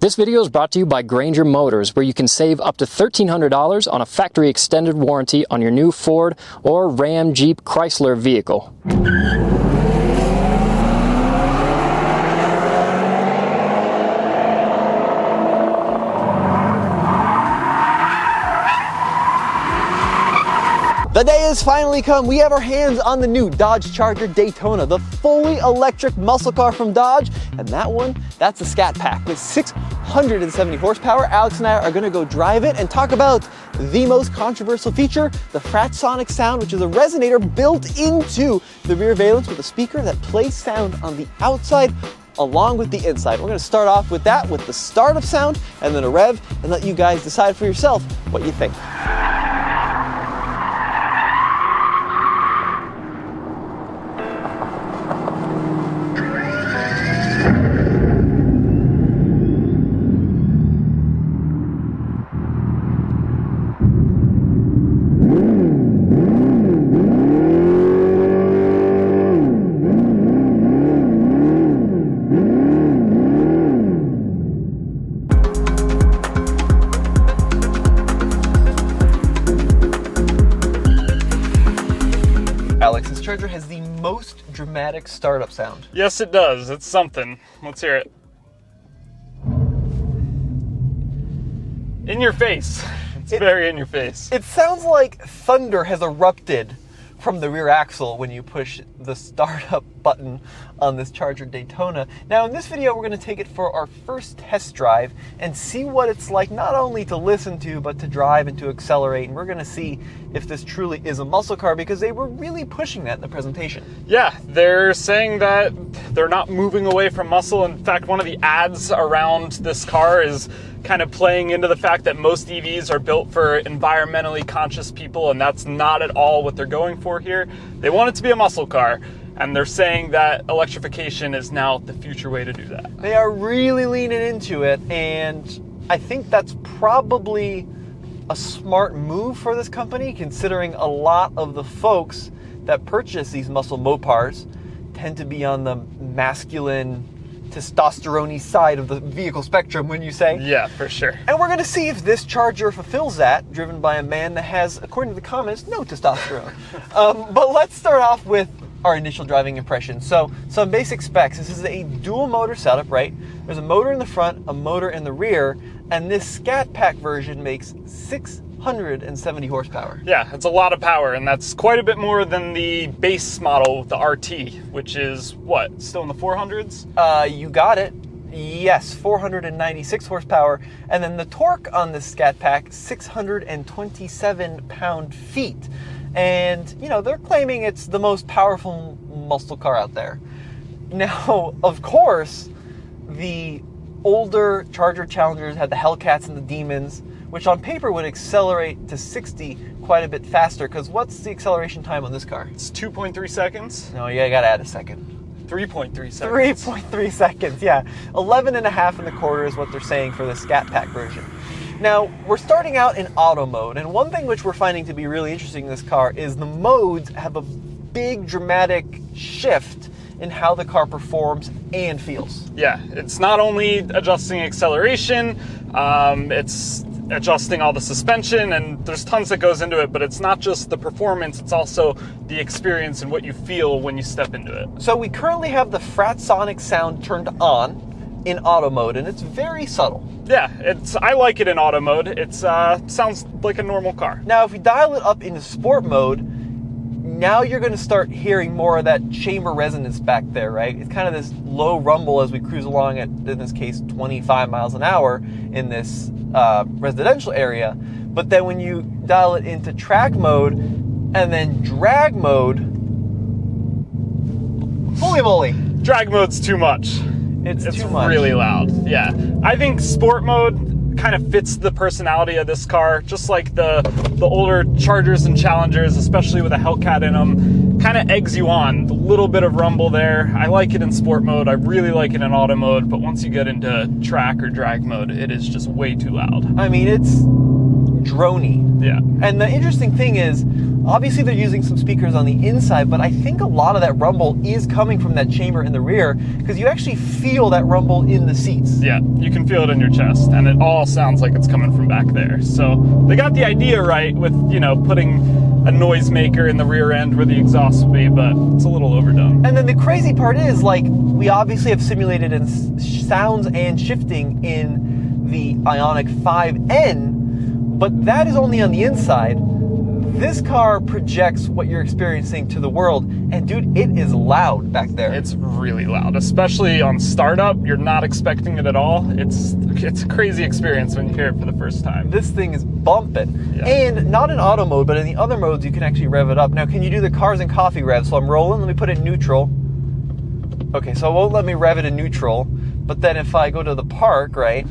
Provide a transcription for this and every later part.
This video is brought to you by Granger Motors, where you can save up to $1,300 on a factory extended warranty on your new Ford or Ram, Jeep, Chrysler vehicle. The day has finally come. We have our hands on the new Dodge Charger Daytona, the fully electric muscle car from Dodge. And that one, that's a Scat Pack with 670 horsepower. Alex and I are gonna go drive it and talk about the most controversial feature, the Fratzonic sound, which is a resonator built into the rear valence with a speaker that plays sound on the outside along with the inside. We're gonna start off with that, with the startup sound, and then a rev, and let you guys decide for yourself what you think. Alex, this Charger has the most dramatic startup sound. Yes, it does. It's something. Let's hear it. In your face. It's very in your face. It sounds like thunder has erupted from the rear axle when you push the startup button on this Charger Daytona. Now in this video, we're gonna take it for our first test drive and see what it's like not only to listen to, but to drive and to accelerate. And we're gonna see if this truly is a muscle car, because they were really pushing that in the presentation. Yeah, they're saying that they're not moving away from muscle. In fact, one of the ads around this car is kind of playing into the fact that most EVs are built for environmentally conscious people, and that's not at all what they're going for here. They want it to be a muscle car, and they're saying that electrification is now the future way to do that. They are really leaning into it, and I think that's probably a smart move for this company, considering a lot of the folks that purchase these muscle Mopars tend to be on the masculine, testosterone-y side of the vehicle spectrum, wouldn't you say? Yeah, for sure. And we're gonna see if this Charger fulfills that, driven by a man that has, according to the comments, no testosterone. But let's start off with our initial driving impressions. So, some basic specs. This is a dual motor setup, right? There's a motor in the front, a motor in the rear, and this Scat Pack version makes 670 horsepower. Yeah, it's a lot of power, and that's quite a bit more than the base model, the RT, which is what, still in the 400s? You got it. Yes, 496 horsepower. And then the torque on this Scat Pack, 627 pound-feet. And, you know, they're claiming it's the most powerful muscle car out there. Now, of course, the older Charger Challengers had the Hellcats and the Demons, which on paper would accelerate to 60 quite a bit faster, because what's the acceleration time on this car? It's 2.3 seconds. No, you gotta add a second. 3.3 seconds. 3.3 seconds, yeah. 11 and a half in the quarter is what they're saying for the Scat Pack version. Now, we're starting out in auto mode, and one thing which we're finding to be really interesting in this car is the modes have a big dramatic shift in how the car performs and feels. Yeah, it's not only adjusting acceleration, it's adjusting all the suspension, and there's tons that goes into it, but it's not just the performance, it's also the experience and what you feel when you step into it. So we currently have the Fratzonic sound turned on in auto mode, and it's very subtle. Yeah, I like it in auto mode. It sounds like a normal car. Now, if we dial it up into sport mode, now you're going to start hearing more of that chamber resonance back there, right? It's kind of this low rumble as we cruise along at, in this case, 25 miles an hour in this residential area. But then when you dial it into track mode and then drag mode, holy moly. Drag mode's too much. It's too much. Really loud. Yeah. I think sport mode kind of fits the personality of this car, just like the older Chargers and Challengers, especially with a Hellcat in them, kind of eggs you on. A little bit of rumble there. I like it in sport mode. I really like it in auto mode, but once you get into track or drag mode, it is just way too loud. I mean, it's droney. Yeah. And the interesting thing is, obviously they're using some speakers on the inside, but I think a lot of that rumble is coming from that chamber in the rear, because you actually feel that rumble in the seats. Yeah, you can feel it in your chest, and it all sounds like it's coming from back there. So they got the idea right with, you know, putting a noisemaker in the rear end where the exhaust would be, but it's a little overdone. And then the crazy part is, like, we obviously have simulated sounds and shifting in the Ioniq 5N, but that is only on the inside. This car projects what you're experiencing to the world, and dude, it is loud back there. It's really loud, especially on startup. You're not expecting it at all. It's a crazy experience when you hear it for the first time. This thing is bumping. Yeah. And not in auto mode, but in the other modes you can actually rev it up. Now, can you do the cars and coffee rev? So I'm rolling, let me put it in neutral. Okay, so it won't let me rev it in neutral, but then if I go to the park, right,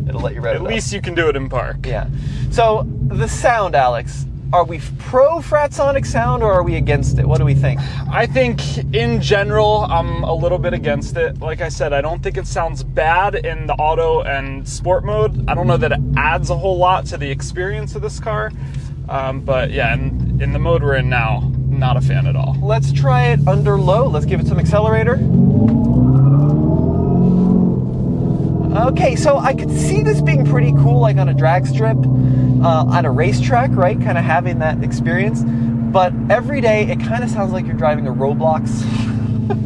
it'll let you rev it up. At least you can do it in park. Yeah. So the sound, Alex, are we pro Fratzonic sound or are we against it? What do we think? I think in general, I'm a little bit against it. Like I said, I don't think it sounds bad in the auto and sport mode. I don't know that it adds a whole lot to the experience of this car. But yeah, in the mode we're in now, not a fan at all. Let's try it under low. Let's give it some accelerator. Okay, so I could see this being pretty cool, like on a drag strip, on a racetrack, right? Kind of having that experience. But every day, it kind of sounds like you're driving a Roblox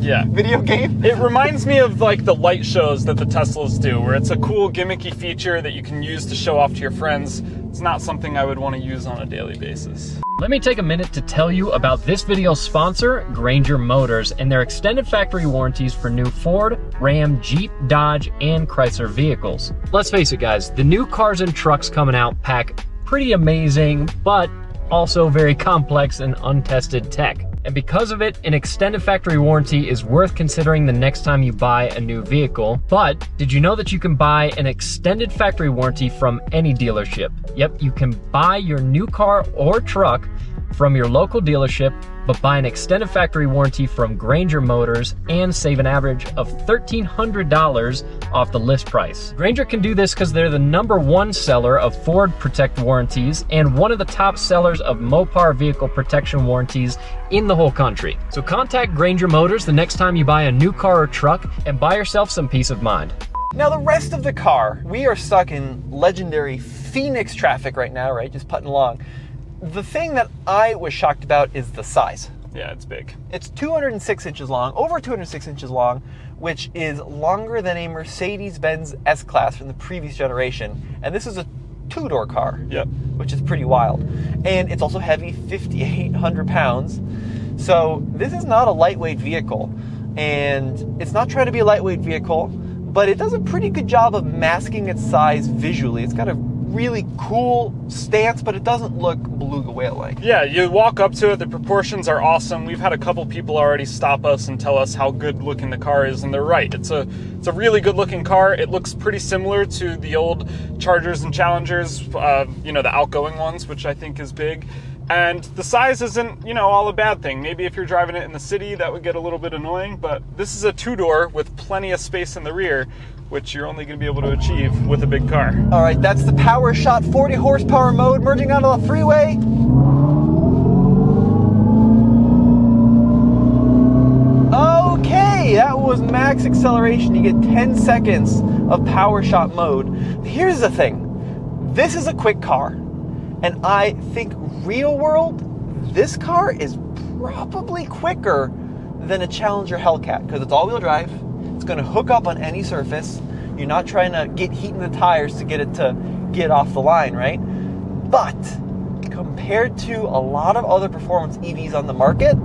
Yeah. video game. It reminds me of like the light shows that the Teslas do, where it's a cool gimmicky feature that you can use to show off to your friends. It's not something I would want to use on a daily basis. Let me take a minute to tell you about this video's sponsor, Granger Motors, and their extended factory warranties for new Ford, Ram, Jeep, Dodge, and Chrysler vehicles. Let's face it, guys, the new cars and trucks coming out pack pretty amazing, but also very complex and untested tech. And because of it, an extended factory warranty is worth considering the next time you buy a new vehicle. But did you know that you can buy an extended factory warranty from any dealership? Yep, you can buy your new car or truck from your local dealership, but buy an extended factory warranty from Granger Motors and save an average of $1,300 off the list price. Granger can do this because they're the #1 seller of Ford Protect warranties and one of the top sellers of Mopar vehicle protection warranties in the whole country. So contact Granger Motors the next time you buy a new car or truck and buy yourself some peace of mind. Now the rest of the car, we are stuck in legendary Phoenix traffic right now, right? Just putting along. The thing that I was shocked about is the size. Yeah, it's big. It's 206 inches long, over 206 inches long, which is longer than a Mercedes-Benz S-Class from the previous generation. And this is a two-door car, Yep. which is pretty wild. And it's also heavy, 5,800 pounds. So this is not a lightweight vehicle. And it's not trying to be a lightweight vehicle, but it does a pretty good job of masking its size visually. It's got a really cool stance, but it doesn't look beluga whale-like. Yeah, you walk up to it, the proportions are awesome. We've had a couple people already stop us and tell us how good looking the car is, and they're right. It's a really good looking car. It looks pretty similar to the old Chargers and Challengers, you know, the outgoing ones, which I think is big. And the size isn't, you know, all a bad thing. Maybe if you're driving it in the city, that would get a little bit annoying, but this is a two-door with plenty of space in the rear, which you're only going to be able to achieve with a big car. All right, that's the Power Shot 40 horsepower mode merging onto the freeway. Okay, that was max acceleration. You get 10 seconds of Power Shot mode. Here's the thing. This is a quick car. And I think real world, this car is probably quicker than a Challenger Hellcat because it's all-wheel drive. It's going to hook up on any surface. You're not trying to get heat in the tires to get it to get off the line, right? But compared to a lot of other performance EVs on the market,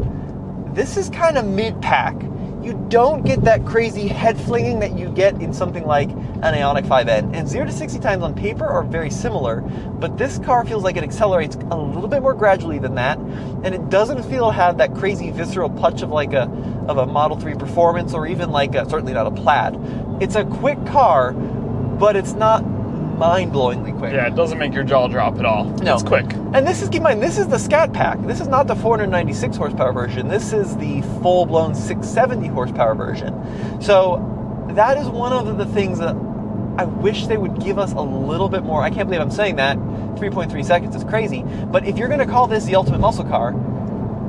this is kind of mid-pack. You don't get that crazy head flinging that you get in something like an Ioniq 5N. And 0 to 60 times on paper are very similar, but this car feels like it accelerates a little bit more gradually than that, and it doesn't feel to have that crazy visceral punch of like a Model 3 Performance or even like certainly not a Plaid. It's a quick car, but it's not mind-blowingly quick. Yeah, it doesn't make your jaw drop at all. No. It's quick. And this is, keep in mind, this is the Scat Pack. This is not the 496 horsepower version. This is the full-blown 670 horsepower version. So that is one of the things that I wish they would give us a little bit more. I can't believe I'm saying that. 3.3 seconds is crazy. But if you're going to call this the ultimate muscle car,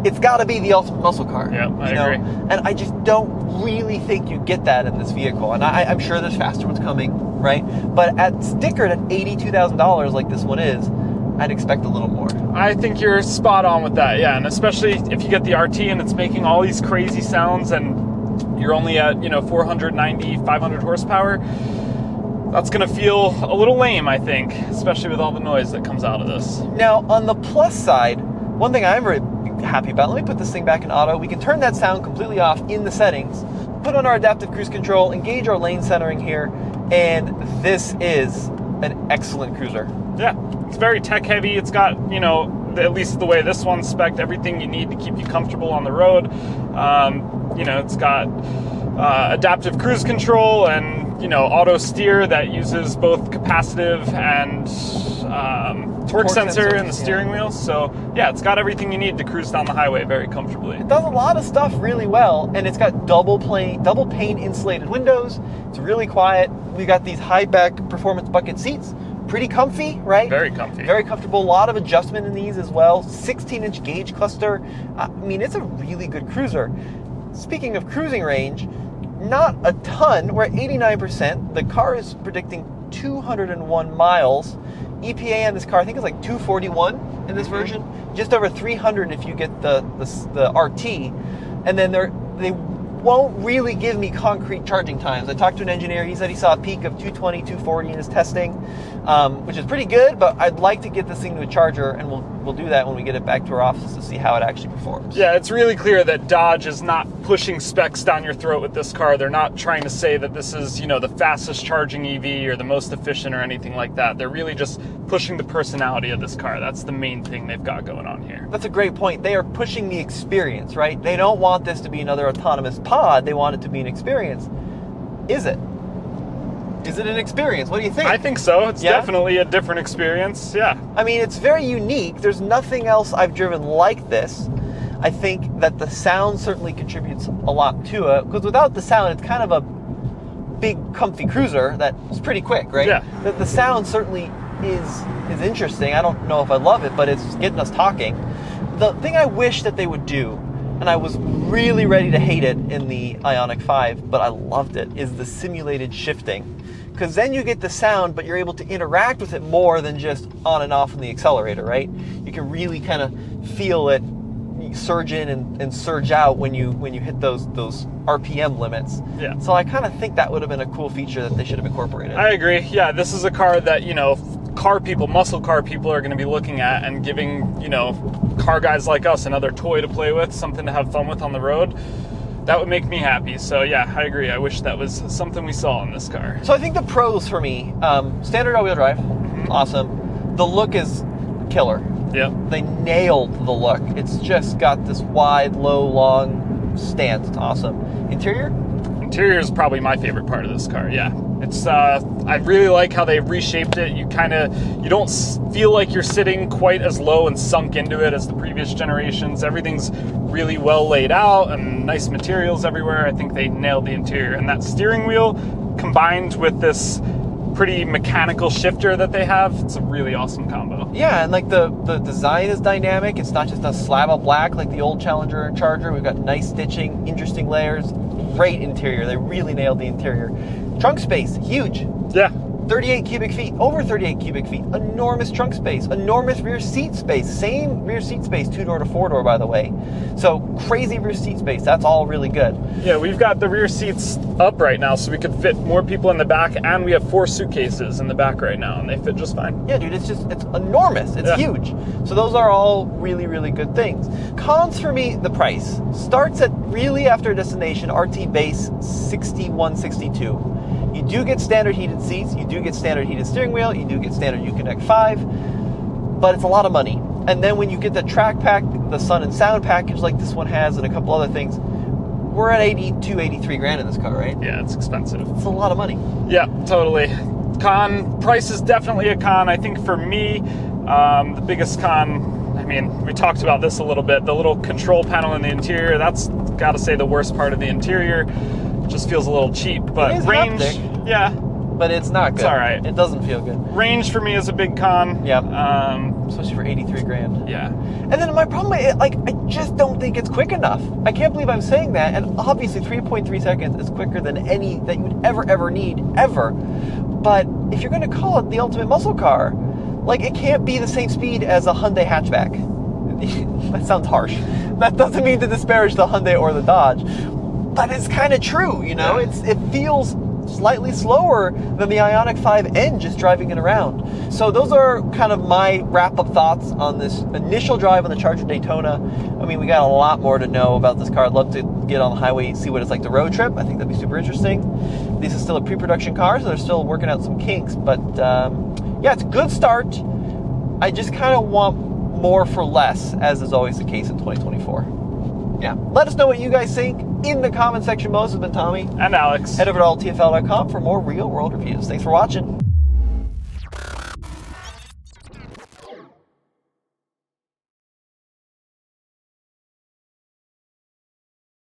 it's got to be the ultimate muscle car. Yeah, I agree. And I just don't really think you get that in this vehicle. And I'm sure there's faster ones coming, right? But stickered at $82,000 like this one is, I'd expect a little more. I think you're spot on with that, yeah. And especially if you get the RT and it's making all these crazy sounds and you're only at, 490, 500 horsepower, that's going to feel a little lame, I think, especially with all the noise that comes out of this. Now, on the plus side, one thing I'm very happy about, let me put this thing back in auto. We can turn that sound completely off in the settings, put on our adaptive cruise control, engage our lane centering here, and this is an excellent cruiser. Yeah, it's very tech heavy. It's got, at least the way this one's spec'd, everything you need to keep you comfortable on the road. It's got adaptive cruise control and, auto steer that uses both capacitive and torque sensor in the steering wheel. So, yeah, it's got everything you need to cruise down the highway very comfortably. It does a lot of stuff really well, and it's got double pane insulated windows. It's really quiet. We got these high back performance bucket seats. Pretty comfy, right? Very comfy. Very comfortable. A lot of adjustment in these as well. 16-inch gauge cluster. It's a really good cruiser. Speaking of cruising range, not a ton. We're at 89%. The car is predicting 201 miles. EPA on this car, I think, is like 241 in this version. Just over 300 if you get the RT. And then they won't really give me concrete charging times. I talked to an engineer. He said he saw a peak of 220, 240 in his testing, which is pretty good, but I'd like to get this thing to a charger, and we'll do that when we get it back to our office to see how it actually performs. Yeah, it's really clear that Dodge is not pushing specs down your throat with this car. They're not trying to say that this is, the fastest charging EV or the most efficient or anything like that. They're really just pushing the personality of this car. That's the main thing they've got going on here. That's a great point. They are pushing the experience, right? They don't want this to be another autonomous pod. They want it to be an experience. Is it? Is it an experience? What do you think? I think so. It's definitely a different experience. Yeah. It's very unique. There's nothing else I've driven like this. I think that the sound certainly contributes a lot to it, because without the sound, it's kind of a big, comfy cruiser that's pretty quick, right? Yeah. The sound certainly is interesting. I don't know if I love it, but it's getting us talking. The thing I wish that they would do, and I was really ready to hate it in the Ioniq 5, but I loved it, is the simulated shifting. Because then you get the sound, but you're able to interact with it more than just on and off on the accelerator, right? You can really kind of feel it surge in and surge out when you hit those RPM limits. Yeah. So I kind of think that would have been a cool feature that they should have incorporated. I agree. Yeah, this is a car that, muscle car people are going to be looking at and giving, car guys like us another toy to play with, something to have fun with on the road. That would make me happy. So yeah, I agree. I wish that was something we saw in this car. So I think the pros for me, standard all-wheel drive, awesome. The look is killer. Yep. They nailed the look. It's just got this wide, low, long stance. It's awesome. Interior? Interior is probably my favorite part of this car. Yeah. It's I really like how they reshaped it. You don't feel like you're sitting quite as low and sunk into it as the previous generations. Everything's really well laid out and nice materials everywhere. I think they nailed the interior. And that steering wheel combined with this pretty mechanical shifter that they have, it's a really awesome combo. Yeah, and like the design is dynamic. It's not just a slab of black like the old Challenger and Charger. We've got nice stitching, interesting layers, great interior. They really nailed the interior. Trunk space, huge. Yeah. 38 cubic feet, over 38 cubic feet, enormous trunk space, enormous rear seat space, same rear seat space, 2-door to 4-door, by the way. So crazy rear seat space, that's all really good. Yeah, we've got the rear seats up right now, so we could fit more people in the back, and we have 4 suitcases in the back right now, and they fit just fine. Yeah, dude, it's enormous, it's huge. So those are all really, really good things. Cons for me, the price. Starts at really after destination, RT base, $61.62. You do get standard heated seats, you do get standard heated steering wheel, you do get standard Uconnect 5, but it's a lot of money. And then when you get the track pack, the sun and sound package like this one has, and a couple other things, we're at 82, 83 grand in this car, right? Yeah, it's expensive. It's a lot of money. Yeah, totally. Price is definitely a con. I think for me, the biggest con, we talked about this a little bit, the little control panel in the interior, that's got to say the worst part of the interior. Just feels a little cheap, but range, haptic. Yeah, but it's not good. It's all right. It doesn't feel good. Range for me is a big con. Yeah. Especially for 83 grand. Yeah. And then my problem is, like, I just don't think it's quick enough. I can't believe I'm saying that. And obviously 3.3 seconds is quicker than any that you would ever need, ever. But if you're going to call it the ultimate muscle car, like, it can't be the same speed as a Hyundai hatchback. That sounds harsh. That doesn't mean to disparage the Hyundai or the Dodge, but it's kind of true, you know? It feels slightly slower than the Ioniq 5N just driving it around. So those are kind of my wrap-up thoughts on this initial drive on the Charger Daytona. I mean, we got a lot more to know about this car. I'd love to get on the highway, see what it's like to road trip. I think that'd be super interesting. This is still a pre-production car, so they're still working out some kinks, but yeah, it's a good start. I just kind of want more for less, as is always the case in 2024. Yeah, let us know what you guys think in the comment section below. This has been Tommy And Alex. Head over to alltfl.com for more real world reviews. Thanks for watching.